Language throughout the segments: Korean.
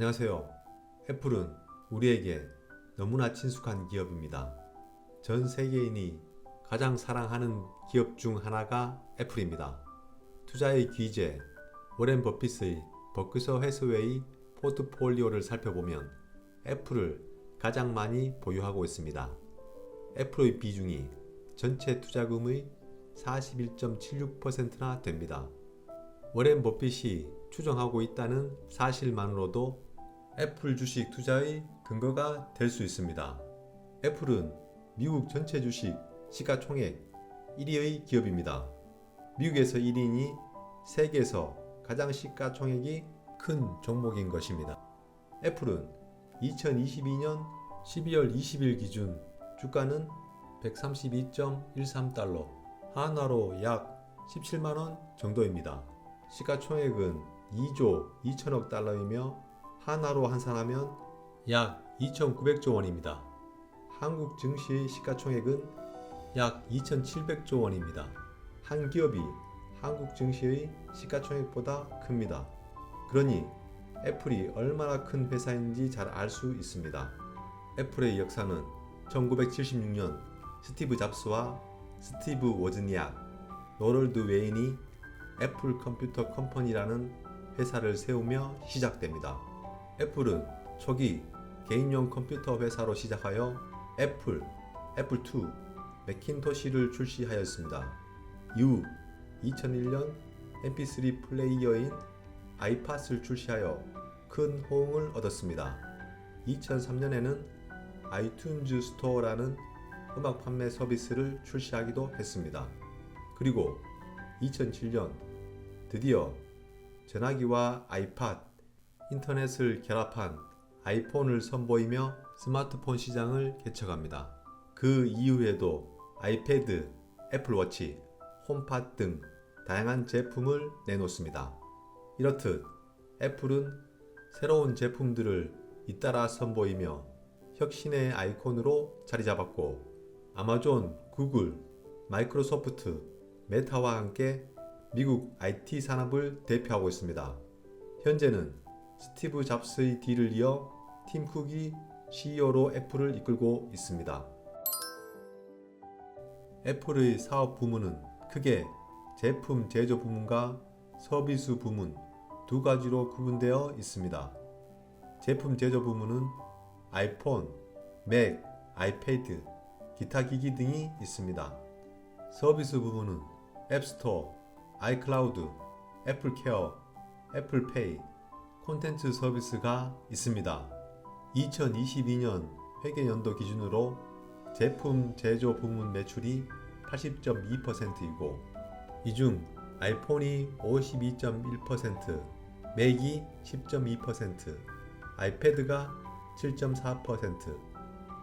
안녕하세요. 애플은 우리에게 너무나 친숙한 기업입니다. 전 세계인이 가장 사랑하는 기업 중 하나가 애플입니다. 투자의 귀재, 워렌 버핏의 버크셔 해서웨이 포트폴리오를 살펴보면 애플을 가장 많이 보유하고 있습니다. 애플의 비중이 전체 투자금의 41.76%나 됩니다. 워렌 버핏이 추정하고 있다는 사실만으로도 애플 주식 투자의 근거가 될 수 있습니다. 애플은 미국 전체 주식 시가총액 1위의 기업입니다. 미국에서 1위니 세계에서 가장 시가총액이 큰 종목인 것입니다. 애플은 2022년 12월 20일 기준 주가는 132.13달러, 한화로 약 17만원 정도입니다. 시가총액은 2조 2천억 달러이며 한화로 환산하면 약 2,900조 원입니다. 한국 증시의 시가총액은 약 2,700조 원입니다. 한 기업이 한국 증시의 시가총액보다 큽니다. 그러니 애플이 얼마나 큰 회사인지 잘 알 수 있습니다. 애플의 역사는 1976년 스티브 잡스와 스티브 워즈니악, 노럴드 웨인이 애플 컴퓨터 컴퍼니라는 회사를 세우며 시작됩니다. 애플은 초기 개인용 컴퓨터 회사로 시작하여 애플, 애플2, 매킨토시를 출시하였습니다. 이후 2001년 mp3 플레이어인 아이팟을 출시하여 큰 호응을 얻었습니다. 2003년에는 아이튠즈 스토어라는 음악 판매 서비스를 출시하기도 했습니다. 그리고 2007년 드디어 전화기와 아이팟, 인터넷을 결합한 아이폰을 선보이며 스마트폰 시장을 개척합니다. 그 이후에도 아이패드, 애플워치, 홈팟 등 다양한 제품을 내놓습니다. 이렇듯 애플은 새로운 제품들을 잇따라 선보이며 혁신의 아이콘으로 자리잡았고 아마존, 구글, 마이크로소프트, 메타와 함께 미국 IT 산업을 대표하고 있습니다. 현재는 스티브 잡스의 뒤를 이어 팀 쿡이 CEO로 애플을 이끌고 있습니다. 애플의 사업 부문은 크게 제품 제조 부문과 서비스 부문 두 가지로 구분되어 있습니다. 제품 제조 부문은 아이폰, 맥, 아이패드, 기타 기기 등이 있습니다. 서비스 부문은 앱스토어, 아이클라우드, 애플케어, 애플페이, 콘텐츠 서비스가 있습니다. 2022년 회계연도 기준으로 제품 제조 부문 매출이 80.2%이고 이 중 아이폰이 52.1%, 맥이 10.2%, 아이패드가 7.4%,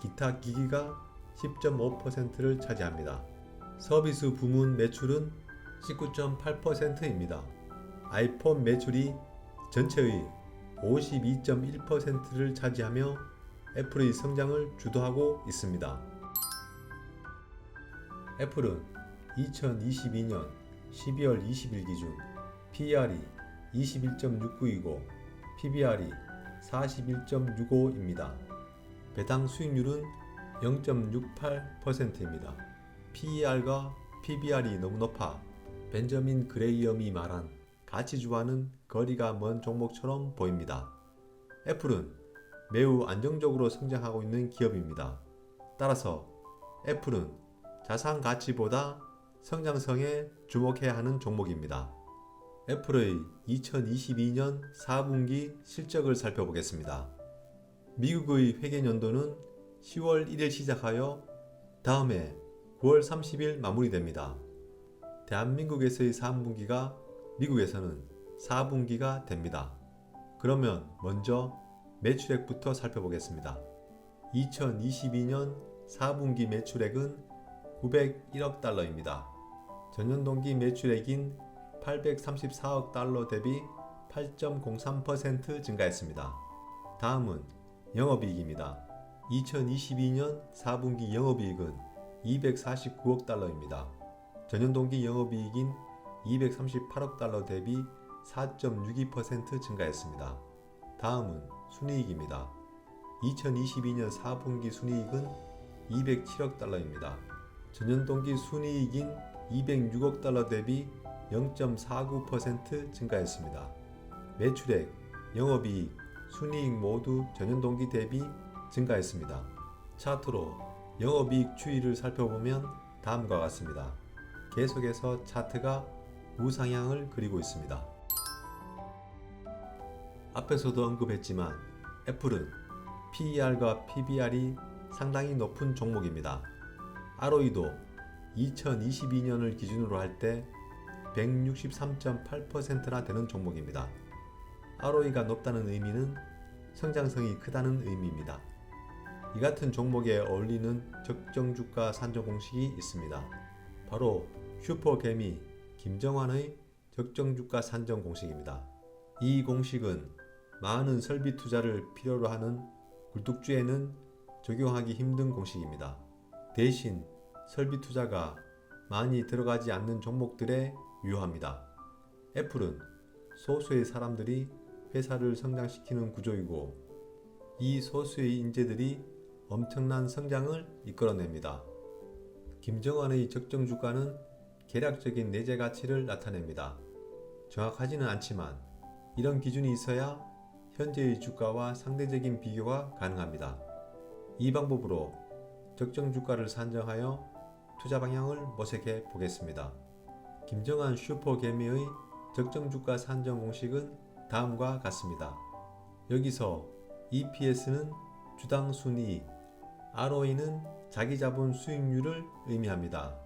기타 기기가 10.5%를 차지합니다. 서비스 부문 매출은 19.8%입니다. 아이폰 매출이 전체의 52.1%를 차지하며 애플의 성장을 주도하고 있습니다. 애플은 2022년 12월 20일 기준 PER이 21.69이고 PBR이 41.65입니다. 배당 수익률은 0.68%입니다. PER과 PBR이 너무 높아 벤저민 그레이엄이 말한 가치주와는 거리가 먼 종목처럼 보입니다. 애플은 매우 안정적으로 성장하고 있는 기업입니다. 따라서 애플은 자산 가치보다 성장성에 주목해야 하는 종목입니다. 애플의 2022년 4분기 실적을 살펴보겠습니다. 미국의 회계연도는 10월 1일 시작하여 다음해 9월 30일 마무리됩니다. 대한민국에서의 3분기가 미국에서는 4분기가 됩니다. 그러면 먼저 매출액부터 살펴보겠습니다. 2022년 4분기 매출액은 901억 달러입니다. 전년 동기 매출액인 834억 달러 대비 8.03% 증가했습니다. 다음은 영업이익입니다. 2022년 4분기 영업이익은 249억 달러입니다. 전년 동기 영업이익인 238억 달러 대비 4.62% 증가했습니다. 다음은 순이익입니다. 2022년 4분기 순이익은 207억 달러입니다. 전년 동기 순이익인 206억 달러 대비 0.49% 증가했습니다. 매출액, 영업이익, 순이익 모두 전년 동기 대비 증가했습니다. 차트로 영업이익 추이를 살펴보면 다음과 같습니다. 계속해서 차트가 우상향을 그리고 있습니다. 앞에서도 언급했지만 애플은 PER과 PBR이 상당히 높은 종목입니다. ROE도 2022년을 기준으로 할 때 163.8%나 되는 종목입니다. ROE가 높다는 의미는 성장성이 크다는 의미입니다. 이 같은 종목에 어울리는 적정주가 산정 공식이 있습니다. 바로 슈퍼개미 김정환의 적정주가 산정 공식입니다. 이 공식은 많은 설비 투자를 필요로 하는 굴뚝주에는 적용하기 힘든 공식입니다. 대신 설비 투자가 많이 들어가지 않는 종목들에 유효합니다. 애플은 소수의 사람들이 회사를 성장시키는 구조이고 이 소수의 인재들이 엄청난 성장을 이끌어냅니다. 김정환의 적정 주가는 계략적인 내재 가치를 나타냅니다. 정확하지는 않지만 이런 기준이 있어야 현재의 주가와 상대적인 비교가 가능합니다. 이 방법으로 적정 주가를 산정하여 투자 방향을 모색해 보겠습니다. 김정환 슈퍼개미의 적정 주가 산정 공식은 다음과 같습니다. 여기서 EPS는 주당 순이익, ROE는 자기자본 수익률을 의미합니다.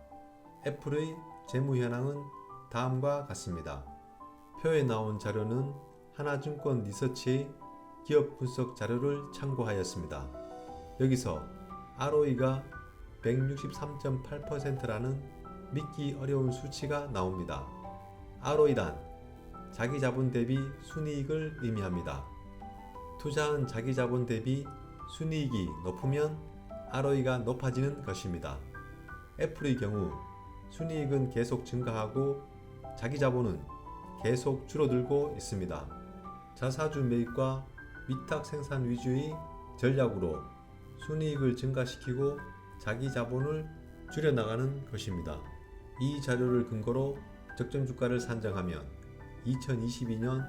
애플의 재무 현황은 다음과 같습니다. 표에 나온 자료는 하나증권 리서치의 기업 분석 자료를 참고하였습니다. 여기서 ROE가 163.8%라는 믿기 어려운 수치가 나옵니다. ROE란 자기자본 대비 순이익을 의미합니다. 투자한 자기자본 대비 순이익이 높으면 ROE가 높아지는 것입니다. 애플의 경우 순이익은 계속 증가하고 자기자본은 계속 줄어들고 있습니다. 자사주 매입과 위탁 생산 위주의 전략으로 순이익을 증가시키고 자기자본을 줄여나가는 것입니다. 이 자료를 근거로 적정주가를 산정하면 2022년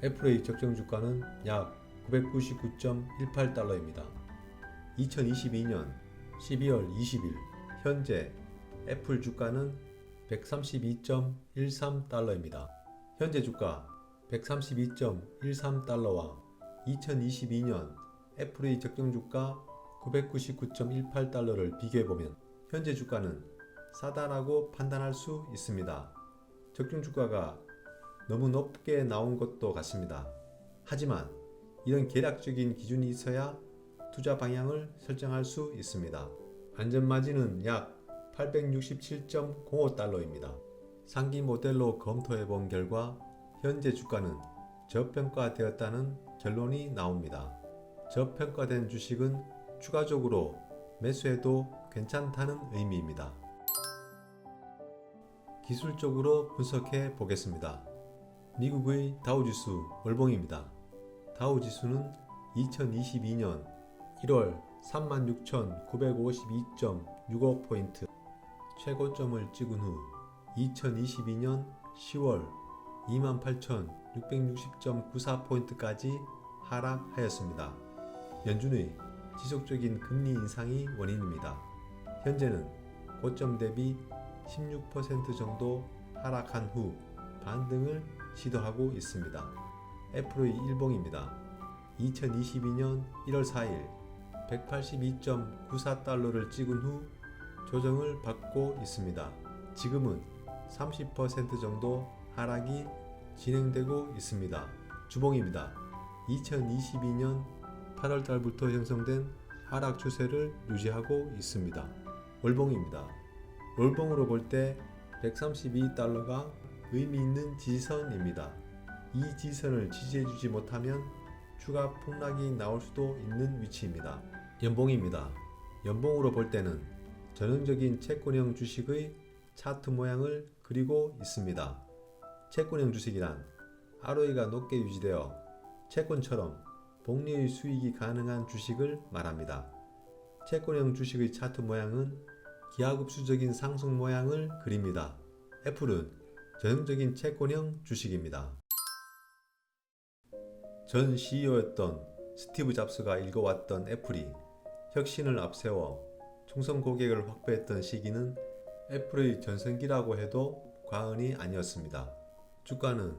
애플의 적정주가는 약 999.18달러입니다. 2022년 12월 20일 현재 애플 주가는 132.13달러입니다. 현재 주가 132.13달러와 2022년 애플의 적정주가 999.18달러를 비교해보면 현재 주가는 싸다라고 판단할 수 있습니다. 적정주가가 너무 높게 나온 것도 같습니다. 하지만 이런 계략적인 기준이 있어야 투자 방향을 설정할 수 있습니다. 안전마진은 약 867.05달러입니다. 상기 모델로 검토해 본 결과 현재 주가는 저평가되었다는 결론이 나옵니다. 저평가된 주식은 추가적으로 매수해도 괜찮다는 의미입니다. 기술적으로 분석해 보겠습니다. 미국의 다우지수 월봉입니다. 다우지수는 2022년 1월 36,952.65포인트 최고점을 찍은 후 2022년 10월 28,660.94포인트까지 하락하였습니다. 연준의 지속적인 금리 인상이 원인입니다. 현재는 고점 대비 16% 정도 하락한 후 반등을 시도하고 있습니다. 애플의 일봉입니다. 2022년 1월 4일 182.94달러를 찍은 후 조정을 받고 있습니다. 지금은 30% 정도 하락이 진행되고 있습니다. 주봉입니다. 2022년 8월 달부터 형성된 하락 추세를 유지하고 있습니다. 월봉입니다. 월봉으로 볼 때 132달러가 의미 있는 지지선입니다. 이 지지선을 지지해주지 못하면 추가 폭락이 나올 수도 있는 위치입니다. 연봉입니다. 연봉으로 볼 때는 전형적인 채권형 주식의 차트 모양을 그리고 있습니다. 채권형 주식이란 ROE가 높게 유지되어 채권처럼 복리의 수익이 가능한 주식을 말합니다. 채권형 주식의 차트 모양은 기하급수적인 상승 모양을 그립니다. 애플은 전형적인 채권형 주식입니다. 전 CEO였던 스티브 잡스가 읽어왔던 애플이 혁신을 앞세워 총선 고객을 확보했던 시기는 애플의 전성기라고 해도 과언이 아니었습니다. 주가는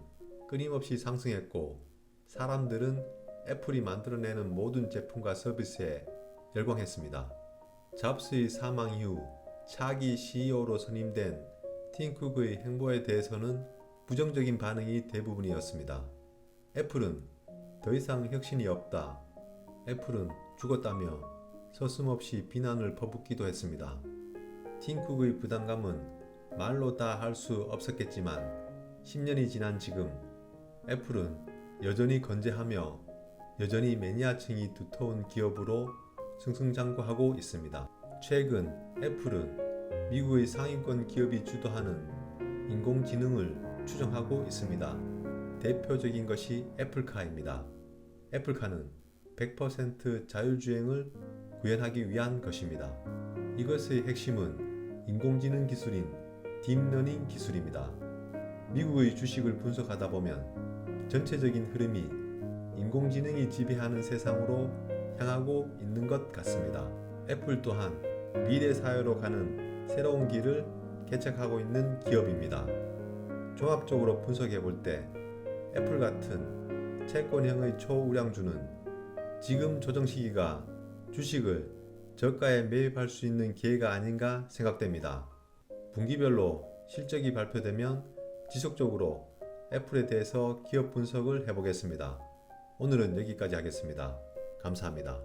끊임없이 상승했고 사람들은 애플이 만들어내는 모든 제품과 서비스에 열광했습니다. 잡스의 사망 이후 차기 CEO로 선임된 팀 쿡의 행보에 대해서는 부정적인 반응이 대부분이었습니다. 애플은 더 이상 혁신이 없다. 애플은 죽었다며 서슴없이 비난을 퍼붓기도 했습니다. 팀 쿡의 부담감은 말로 다 할 수 없었겠지만 10년이 지난 지금 애플은 여전히 건재하며 여전히 매니아층이 두터운 기업으로 승승장구하고 있습니다. 최근 애플은 미국의 상위권 기업이 주도하는 인공지능을 추종하고 있습니다. 대표적인 것이 애플카입니다. 애플카는 100% 자율주행을 구현하기 위한 것입니다. 이것의 핵심은 인공지능 기술인 딥러닝 기술입니다. 미국의 주식을 분석하다 보면 전체적인 흐름이 인공지능이 지배하는 세상으로 향하고 있는 것 같습니다. 애플 또한 미래 사회로 가는 새로운 길을 개척하고 있는 기업입니다. 종합적으로 분석해 볼 때 애플 같은 채권형의 초우량주는 지금 조정 시기가 주식을 저가에 매입할 수 있는 기회가 아닌가 생각됩니다. 분기별로 실적이 발표되면 지속적으로 애플에 대해서 기업 분석을 해보겠습니다. 오늘은 여기까지 하겠습니다. 감사합니다.